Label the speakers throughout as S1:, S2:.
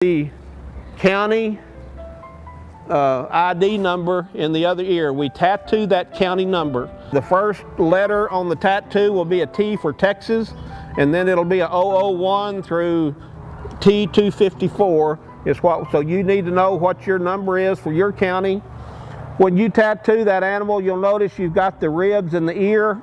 S1: The county ID number in the other ear. We tattoo that county number. The first letter on the tattoo will be a T for Texas, and then it'll be a 001 through T254 is what, so you need to know what your number is for your county. When you tattoo that animal, you'll notice you've got the ribs in the ear,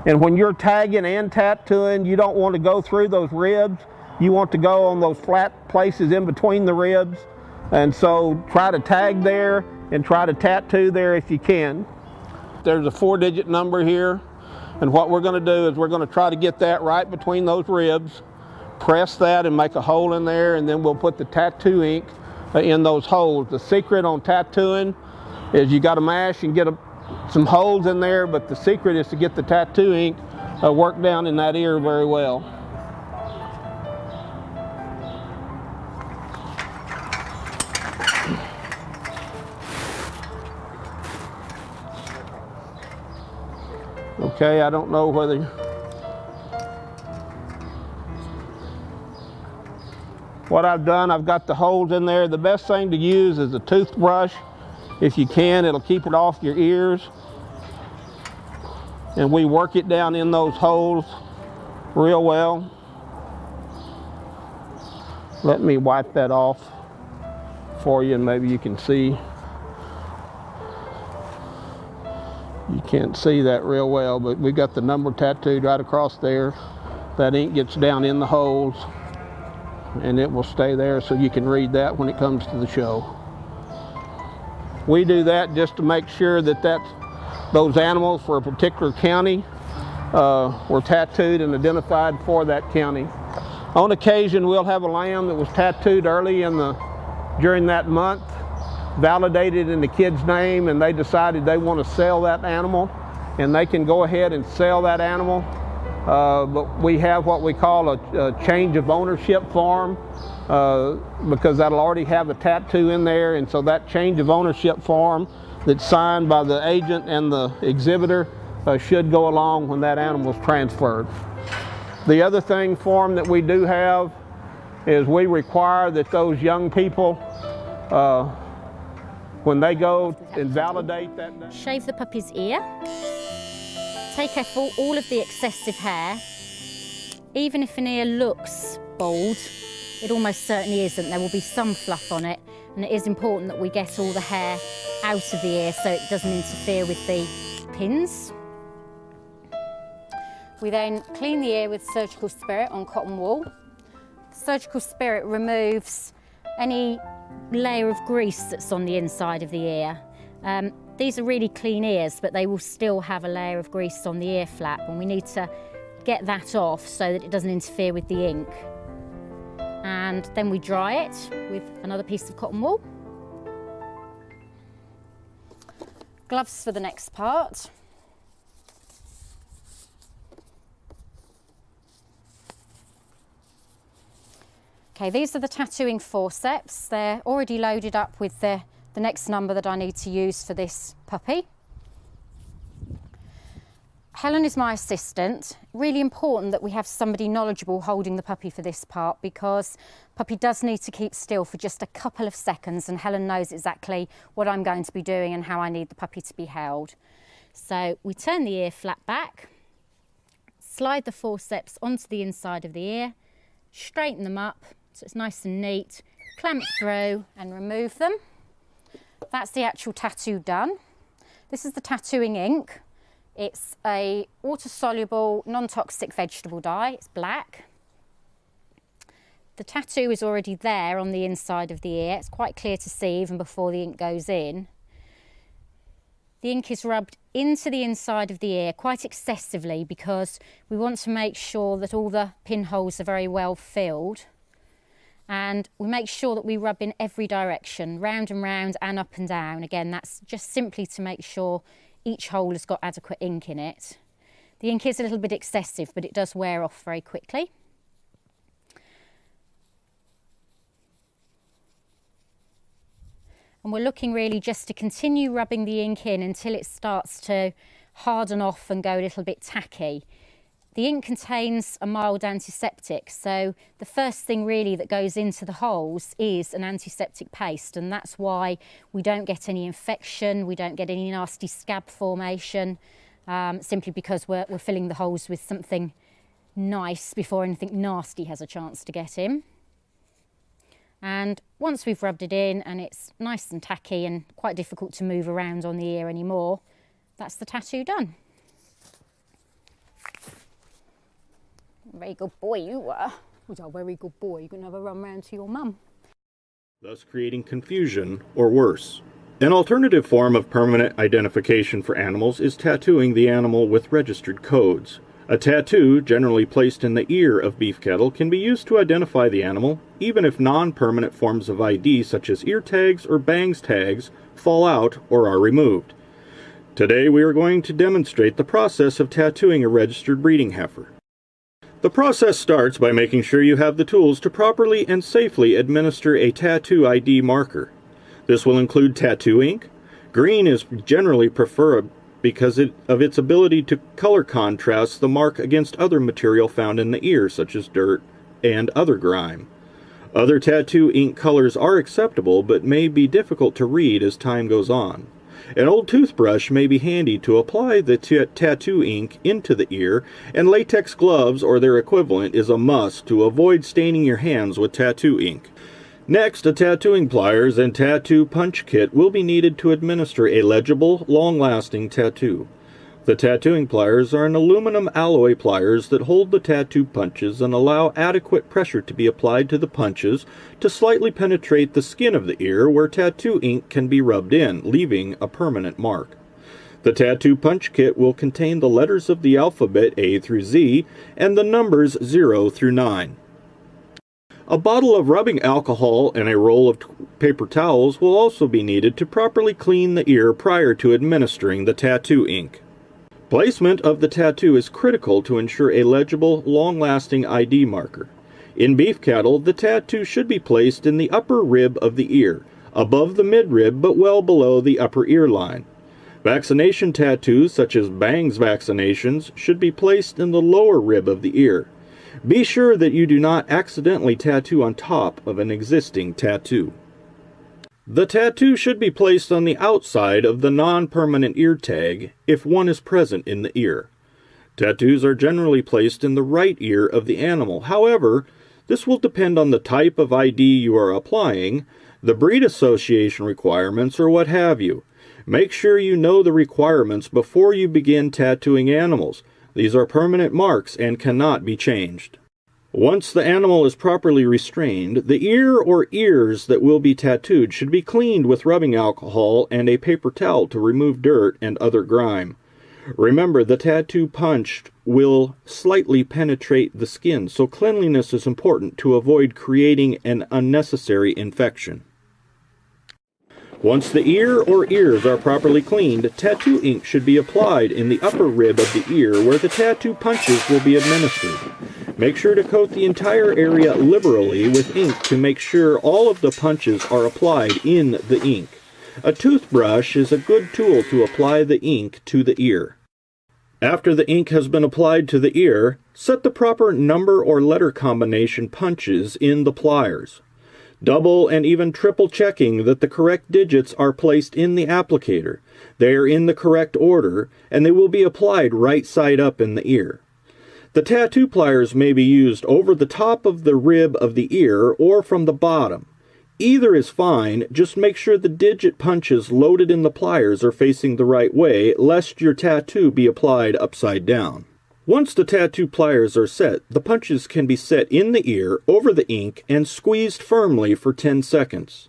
S1: and when you're tagging and tattooing, you don't want to go through those ribs. You want to go on those flat places in between the ribs. And so try to tag there and try to tattoo there if you can. There's a 4-digit number here, and what we're going to do is we're going to try to get that right between those ribs, press that and make a hole in there, and then we'll put the tattoo ink in those holes. The secret on tattooing is you got to mash and get some holes in there, but the secret is to get the tattoo ink worked down in that ear very well. Okay, I don't know whether what I've done, I've got the holes in there. The best thing to use is a toothbrush. If you can, it'll keep it off your ears. And we work it down in those holes real well. Let me wipe that off for you and maybe you can see. You can't see that real well, but we got the number tattooed right across there. That ink gets down in the holes and it will stay there so you can read that when it comes to the show. We do that just to make sure that those animals for a particular county were tattooed and identified for that county. On occasion, we'll have a lamb that was tattooed early during that month, validated in the kid's name, and they decided they want to sell that animal, and they can go ahead and sell that animal. But we have what we call a change of ownership form because that'll already have a tattoo in there, and so that change of ownership form that's signed by the agent and the exhibitor should go along when that animal is transferred. The other form that we do have is we require that those young people when they go and validate that.
S2: Shave the puppy's ear. Take off all of the excessive hair. Even if an ear looks bald, it almost certainly isn't. There will be some fluff on it, and it is important that we get all the hair out of the ear so it doesn't interfere with the pins. We then clean the ear with surgical spirit on cotton wool. Surgical spirit removes any layer of grease that's on the inside of the ear. These are really clean ears, but they will still have a layer of grease on the ear flap, and we need to get that off so that it doesn't interfere with the ink. And then we dry it with another piece of cotton wool. Gloves for the next part. Okay, these are the tattooing forceps. They're already loaded up with the next number that I need to use for this puppy. Helen is my assistant. Really important that we have somebody knowledgeable holding the puppy for this part because puppy does need to keep still for just a couple of seconds, and Helen knows exactly what I'm going to be doing and how I need the puppy to be held. So we turn the ear flat back, slide the forceps onto the inside of the ear, straighten them up so it's nice and neat, clamp through and remove them. That's the actual tattoo done. This is the tattooing ink. It's a water-soluble, non-toxic vegetable dye. It's black. The tattoo is already there on the inside of the ear. It's quite clear to see even before the ink goes in. The ink is rubbed into the inside of the ear quite excessively because we want to make sure that all the pinholes are very well filled. And we make sure that we rub in every direction, round and round and up and down. Again, that's just simply to make sure each hole has got adequate ink in it. The ink is a little bit excessive, but it does wear off very quickly. And we're looking really just to continue rubbing the ink in until it starts to harden off and go a little bit tacky. The ink contains a mild antiseptic, so the first thing really that goes into the holes is an antiseptic paste, and that's why we don't get any infection, we don't get any nasty scab formation, simply because we're filling the holes with something nice before anything nasty has a chance to get in. And once we've rubbed it in and it's nice and tacky and quite difficult to move around on the ear anymore, that's the tattoo done. Very good boy you were. Was a very good boy. You can have a run round to your mum.
S3: Thus creating confusion or worse. An alternative form of permanent identification for animals is tattooing the animal with registered codes. A tattoo, generally placed in the ear of beef cattle, can be used to identify the animal, even if non-permanent forms of ID such as ear tags or bangs tags fall out or are removed. Today we are going to demonstrate the process of tattooing a registered breeding heifer. The process starts by making sure you have the tools to properly and safely administer a tattoo ID marker. This will include tattoo ink. Green is generally preferred because of its ability to color contrast the mark against other material found in the ear, such as dirt and other grime. Other tattoo ink colors are acceptable, but may be difficult to read as time goes on. An old toothbrush may be handy to apply the tattoo ink into the ear, and latex gloves or their equivalent is a must to avoid staining your hands with tattoo ink. Next, a tattooing pliers and tattoo punch kit will be needed to administer a legible, long-lasting tattoo. The tattooing pliers are an aluminum alloy pliers that hold the tattoo punches and allow adequate pressure to be applied to the punches to slightly penetrate the skin of the ear where tattoo ink can be rubbed in, leaving a permanent mark. The tattoo punch kit will contain the letters of the alphabet A through Z and the numbers 0 through 9. A bottle of rubbing alcohol and a roll of paper towels will also be needed to properly clean the ear prior to administering the tattoo ink. Placement of the tattoo is critical to ensure a legible, long-lasting ID marker. In beef cattle, the tattoo should be placed in the upper rib of the ear, above the midrib but well below the upper ear line. Vaccination tattoos, such as bangs vaccinations, should be placed in the lower rib of the ear. Be sure that you do not accidentally tattoo on top of an existing tattoo. The tattoo should be placed on the outside of the non-permanent ear tag if one is present in the ear. Tattoos are generally placed in the right ear of the animal. However, this will depend on the type of ID you are applying, the breed association requirements, or what have you. Make sure you know the requirements before you begin tattooing animals. These are permanent marks and cannot be changed. Once the animal is properly restrained, the ear or ears that will be tattooed should be cleaned with rubbing alcohol and a paper towel to remove dirt and other grime. Remember, the tattoo punched will slightly penetrate the skin, so cleanliness is important to avoid creating an unnecessary infection. Once the ear or ears are properly cleaned, tattoo ink should be applied in the upper rib of the ear where the tattoo punches will be administered. Make sure to coat the entire area liberally with ink to make sure all of the punches are applied in the ink. A toothbrush is a good tool to apply the ink to the ear. After the ink has been applied to the ear, set the proper number or letter combination punches in the pliers. Double and even triple checking that the correct digits are placed in the applicator. They are in the correct order, and they will be applied right side up in the ear. The tattoo pliers may be used over the top of the rib of the ear or from the bottom. Either is fine, just make sure the digit punches loaded in the pliers are facing the right way, lest your tattoo be applied upside down. Once the tattoo pliers are set, the punches can be set in the ear over the ink and squeezed firmly for 10 seconds.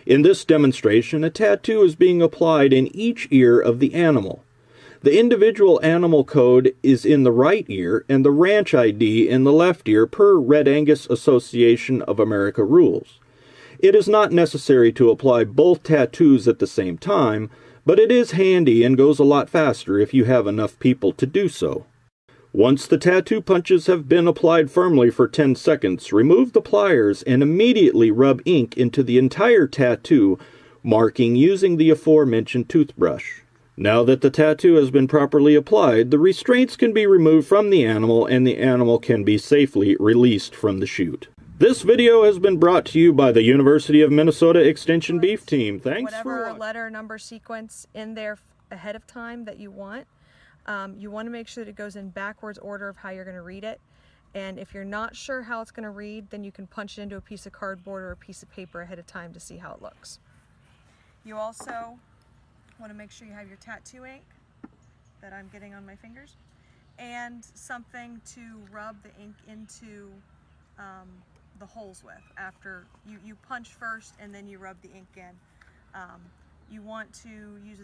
S3: In this demonstration, a tattoo is being applied in each ear of the animal. The individual animal code is in the right ear and the ranch ID in the left ear per Red Angus Association of America rules. It is not necessary to apply both tattoos at the same time, but it is handy and goes a lot faster if you have enough people to do so. Once the tattoo punches have been applied firmly for 10 seconds, remove the pliers and immediately rub ink into the entire tattoo, marking using the aforementioned toothbrush. Now that the tattoo has been properly applied, the restraints can be removed from the animal and the animal can be safely released from the chute. This video has been brought to you by the University of Minnesota Extension Beef Team. Thanks for
S4: whatever
S3: watching.
S4: letter number sequence in there ahead of time that you want. You want to make sure that it goes in backwards order of how you're going to read it. And if you're not sure how it's going to read, then you can punch it into a piece of cardboard or a piece of paper ahead of time to see how it looks. You also want to make sure you have your tattoo ink that I'm getting on my fingers and something to rub the ink into the holes with. After you punch first and then you rub the ink in. You want to use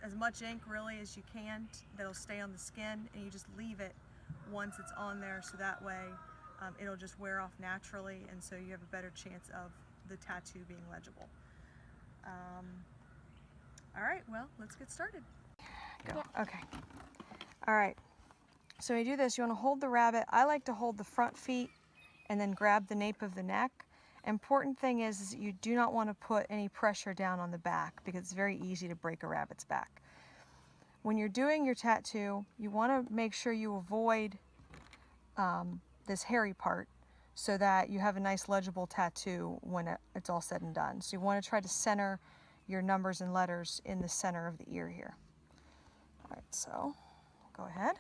S4: as much ink really as you can that'll stay on the skin, and you just leave it once it's on there, so that way it'll just wear off naturally, and so you have a better chance of the tattoo being legible. All right, well, let's get started. Go. Okay. All right. So when you do this, you want to hold the rabbit. I like to hold the front feet and then grab the nape of the neck. Important thing is that you do not want to put any pressure down on the back because it's very easy to break a rabbit's back. When you're doing your tattoo, you want to make sure you avoid this hairy part so that you have a nice legible tattoo when it's all said and done. So you want to try to center your numbers and letters in the center of the ear here. All right, so go ahead.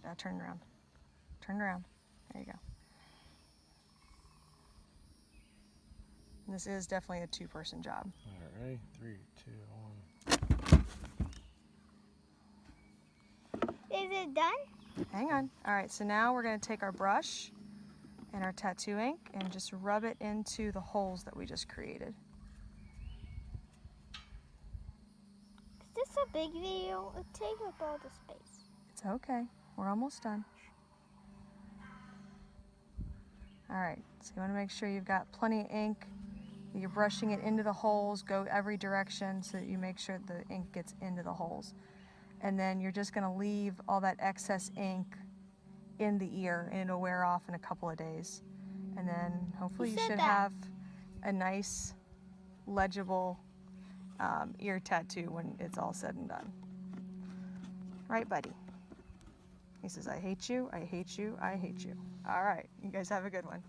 S4: Now turn around. Turn around. There you go. And this is definitely a two-person job.
S5: All right, 3, 2, 1.
S6: Is it done?
S4: Hang on. All right, so now we're going to take our brush and our tattoo ink and just rub it into the holes that we just created.
S6: Is this a big video? It takes up all the space.
S4: It's okay. We're almost done. All right, so you want to make sure you've got plenty of ink. You're brushing it into the holes, go every direction so that you make sure the ink gets into the holes. And then you're just going to leave all that excess ink in the ear, and it'll wear off in a couple of days. And then hopefully you should have a nice, legible ear tattoo when it's all said and done. Right, buddy? He says, I hate you, I hate you, I hate you. All right, you guys have a good one.